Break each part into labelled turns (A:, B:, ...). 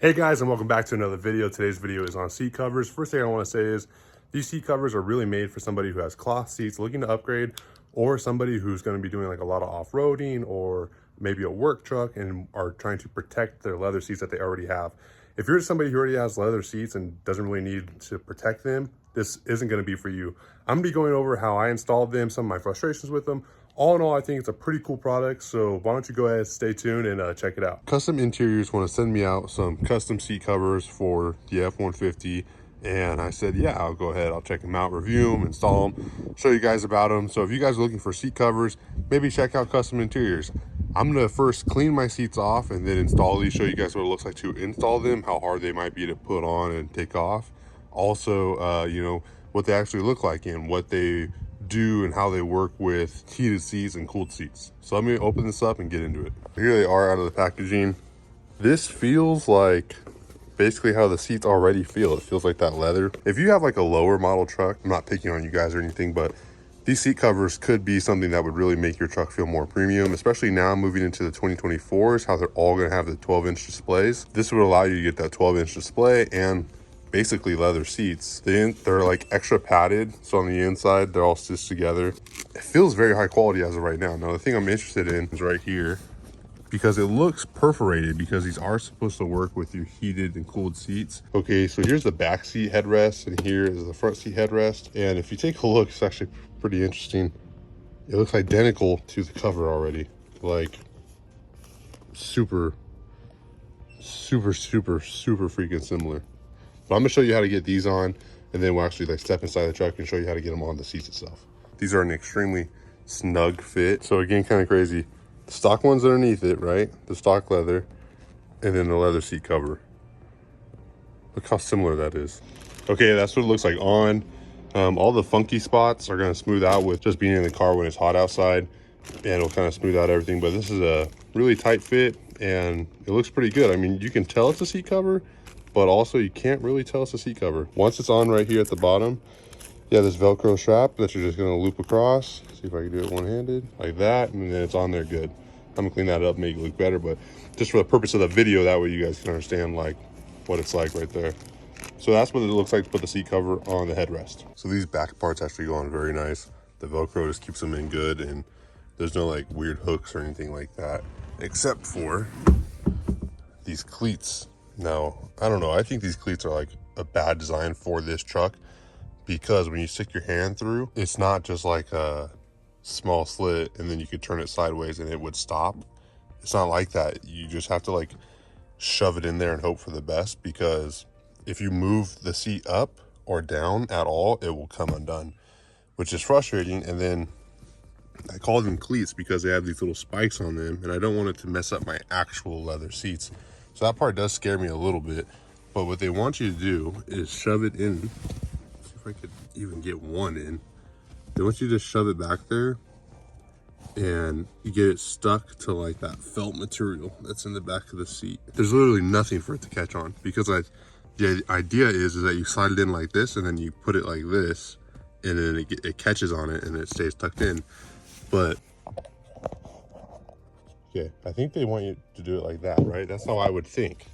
A: Hey guys, and welcome back to another video. Today's video is on seat covers. First thing I want to say is these seat covers are really made for somebody who has cloth seats looking to upgrade, or somebody who's going to be doing like a lot of off-roading or maybe a work truck and are trying to protect their leather seats that they already have. If you're somebody who already has leather seats and doesn't really need to protect them, this isn't going to be for you. I'm going to be going over how I installed them, some of my frustrations with them. All in all, I think it's a pretty cool product, so why don't you go ahead, stay tuned, and check it out. Kustom Interiors want to send me out some custom seat covers for the F-150, and I said, yeah, I'll go ahead, I'll check them out, review them, install them, show you guys about them. So if you guys are looking for seat covers, maybe check out Kustom Interiors. I'm going to first clean my seats off and then install these, show you guys what it looks like to install them, how hard they might be to put on and take off. Also, you know, what they actually look like and what they do and how they work with heated seats and cooled seats. So let me open this up and get into it. Here they are out of the packaging. This feels like basically how the seats already feel. It feels like that leather. If you have like a lower model truck, I'm not picking on you guys or anything, but these seat covers could be something that would really make your truck feel more premium, especially now moving into the 2024s, how they're all going to have the 12-inch displays. This would allow you to get that 12-inch display and basically leather seats. They're like extra padded, so on the inside they're all stitched together. It feels very high quality as of right now. Now the thing I'm interested in is right here, because it looks perforated, because these are supposed to work with your heated and cooled seats. Okay, so here's the back seat headrest and here is the front seat headrest, and if you take a look, it's actually pretty interesting. It looks identical to the cover already, like super freaking similar. But I'm gonna show you how to get these on, and then we'll actually like step inside the truck and show you how to get them on the seats itself. These are an extremely snug fit. So again, kind of crazy. The stock one's underneath it, right? The stock leather, and then the leather seat cover. Look how similar that is. Okay, that's what it looks like on. All the funky spots are gonna smooth out with just being in the car when it's hot outside, and it'll kind of smooth out everything. But this is a really tight fit, and it looks pretty good. I mean, you can tell it's a seat cover, but also you can't really tell it's a seat cover. Once it's on right here at the bottom, yeah, this Velcro strap that you're just gonna loop across. See if I can do it one-handed, like that, and then it's on there good. I'm gonna clean that up, make it look better, but just for the purpose of the video, that way you guys can understand like what it's like right there. So that's what it looks like to put the seat cover on the headrest. So these back parts actually go on very nice. The Velcro just keeps them in good, and there's no like weird hooks or anything like that, except for these cleats. Now, I don't know, I think these cleats are like a bad design for this truck, because when you stick your hand through, it's not just like a small slit and then you could turn it sideways and it would stop. It's not like that. You just have to like shove it in there and hope for the best, because if you move the seat up or down at all, it will come undone, which is frustrating. And then I call them cleats because they have these little spikes on them, and I don't want it to mess up my actual leather seats. So that part does scare me a little bit. But what they want you to do is shove it in. See if I could even get one in. They want you to shove it back there, and you get it stuck to like that felt material that's in the back of the seat. There's literally nothing for it to catch on, because the idea is that you slide it in like this, and then you put it like this, and then it catches on it and it stays tucked in. But okay, I think they want you to do it like that, right? That's how I would think.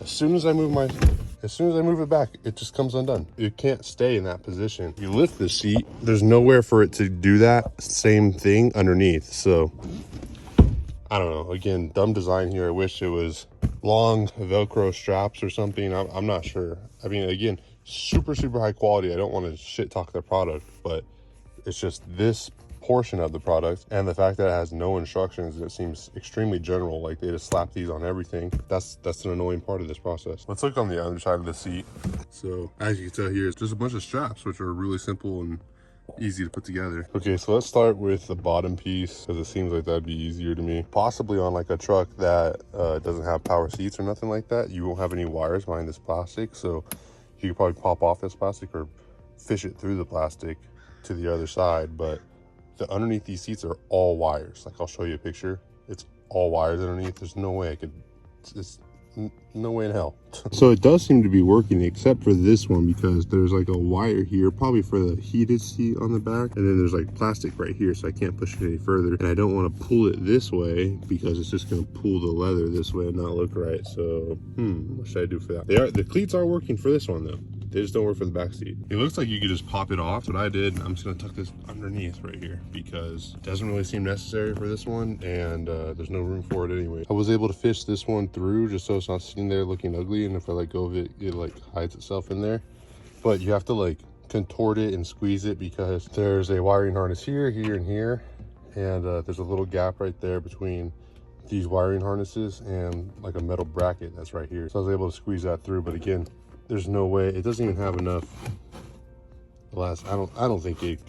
A: As soon as I move it back, it just comes undone. It can't stay in that position. You lift the seat, there's nowhere for it to do that same thing underneath. So I don't know, again, dumb design here. I wish it was long Velcro straps or something. I'm not sure. I mean, again, super high quality. I don't want to shit talk their product, but it's just this portion of the product and the fact that it has no instructions, and it seems extremely general, like they just slap these on everything. That's an annoying part of this process. Let's look on the other side of the seat. So as you can tell here, it's just a bunch of straps, which are really simple and easy to put together. Okay, so let's start with the bottom piece, because it seems like that'd be easier to me. Possibly on like a truck that doesn't have power seats or nothing like that, you won't have any wires behind this plastic, so you could probably pop off this plastic or fish it through the plastic to the other side. But underneath these seats are all wires. Like, I'll show you a picture. It's all wires underneath. There's no way I could, it's no way in hell. So it does seem to be working, except for this one, because there's like a wire here, probably for the heated seat on the back, and then there's like plastic right here, so I can't push it any further, and I don't want to pull it this way because it's just going to pull the leather this way and not look right. So what should I do for that? The cleats are working for this one though. They just don't work for the back seat. It looks like you could just pop it off. What I did, I'm just gonna tuck this underneath right here because it doesn't really seem necessary for this one, and there's no room for it anyway. I was able to fish this one through just so it's not sitting there looking ugly, and if I let go of it, it like hides itself in there. But you have to like contort it and squeeze it because there's a wiring harness here, here, and here, and there's a little gap right there between these wiring harnesses and like a metal bracket that's right here. So I was able to squeeze that through, but again, there's no way. It doesn't even have enough. I don't think it.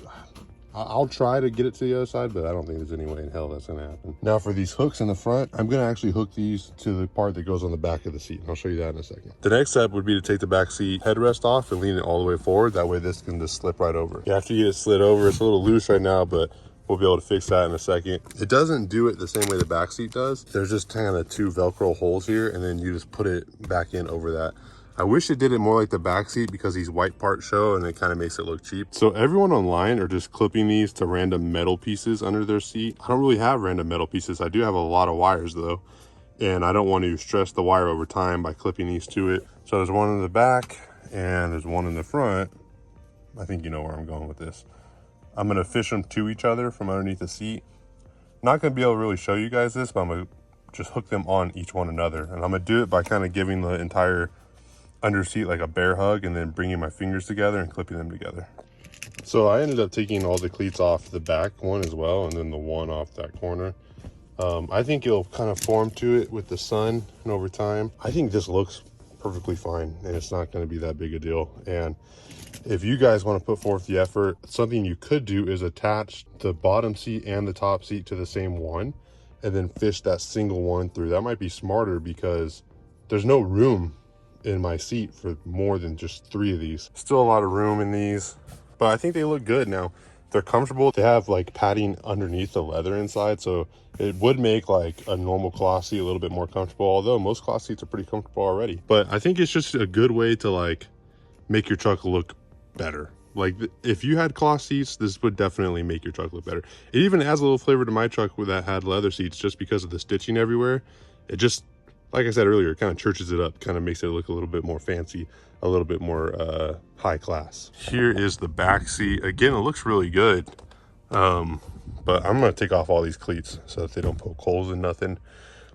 A: I'll try to get it to the other side, but I don't think there's any way in hell that's gonna happen. Now for these hooks in the front, I'm gonna actually hook these to the part that goes on the back of the seat, and I'll show you that in a second. The next step would be to take the back seat headrest off and lean it all the way forward. That way this can just slip right over. After you get it slid over, it's a little loose right now, but we'll be able to fix that in a second. It doesn't do it the same way the back seat does. There's just kind of two Velcro holes here, and then you just put it back in over that. I wish it did it more like the back seat because these white parts show and it kind of makes it look cheap. So everyone online are just clipping these to random metal pieces under their seat. I don't really have random metal pieces. I do have a lot of wires though, and I don't want to stress the wire over time by clipping these to it. So there's one in the back and there's one in the front. I think you know where I'm going with this. I'm gonna fish them to each other from underneath the seat. Not gonna be able to really show you guys this, but I'm gonna just hook them on each one another. And I'm gonna do it by kind of giving the entire under seat like a bear hug and then bringing my fingers together and clipping them together. So I ended up taking all the cleats off the back one as well, and then the one off that corner. I think it'll kind of form to it with the sun and over time. I think this looks perfectly fine and it's not going to be that big a deal. And if you guys want to put forth the effort, something you could do is attach the bottom seat and the top seat to the same one and then fish that single one through. That might be smarter because there's no room in my seat for more than just 3 of these. Still a lot of room in these, but I think they look good. Now they're comfortable. They have like padding underneath the leather inside, so it would make like a normal cloth seat a little bit more comfortable, although most cloth seats are pretty comfortable already. But I think it's just a good way to like make your truck look better. Like if you had cloth seats, this would definitely make your truck look better. It even adds a little flavor to my truck where that had leather seats, just because of the stitching everywhere. It just, like I said earlier, it kind of churches it up, kind of makes it look a little bit more fancy, a little bit more high class. Here is the back seat. Again, it looks really good, but I'm gonna take off all these cleats so that they don't poke holes in nothing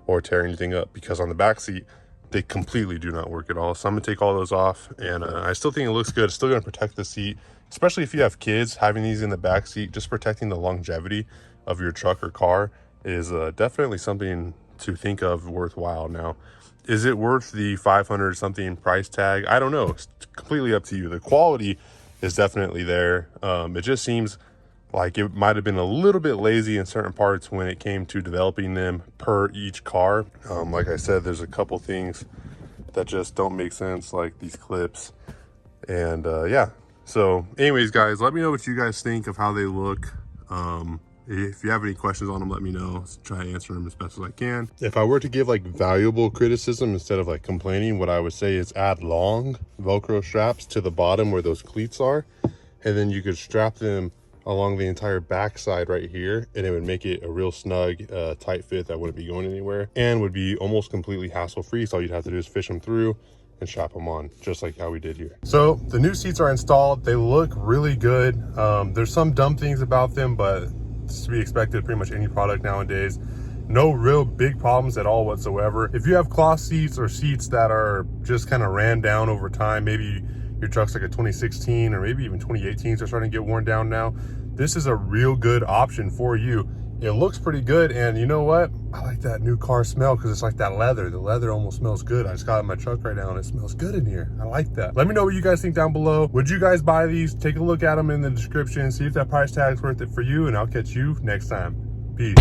A: or tear anything up, because on the back seat, they completely do not work at all. So I'm gonna take all those off, and I still think it looks good. It's still gonna protect the seat, especially if you have kids. Having these in the back seat, just protecting the longevity of your truck or car is definitely something to think of worthwhile. Now, is it worth the 500 something price tag? I don't know. It's completely up to you. The quality is definitely there. It just seems like it might have been a little bit lazy in certain parts when it came to developing them per each car. Like I said, there's a couple things that just don't make sense, like these clips. And yeah, so anyways guys, let me know what you guys think of how they look. If you have any questions on them, let me know. I'll try to answer them as best as I can. If I were to give like valuable criticism instead of like complaining, what I would say is add long Velcro straps to the bottom where those cleats are, and then you could strap them along the entire backside right here, and it would make it a real snug, tight fit that wouldn't be going anywhere and would be almost completely hassle-free. So all you'd have to do is fish them through and strap them on, just like how we did here. So the new seats are installed. They look really good. There's some dumb things about them, but it's to be expected, pretty much any product nowadays. No real big problems at all whatsoever. If you have cloth seats or seats that are just kind of ran down over time, maybe your truck's like a 2016 or maybe even 2018s are starting to get worn down now, this is a real good option for you. It looks pretty good, and you know what? I like that new car smell because it's like that leather. The leather almost smells good. I just got it in my truck right now and it smells good in here. I like that. Let me know what you guys think down below. Would you guys buy these? Take a look at them in the description, see if that price tag's worth it for you, and I'll catch you next time. Peace.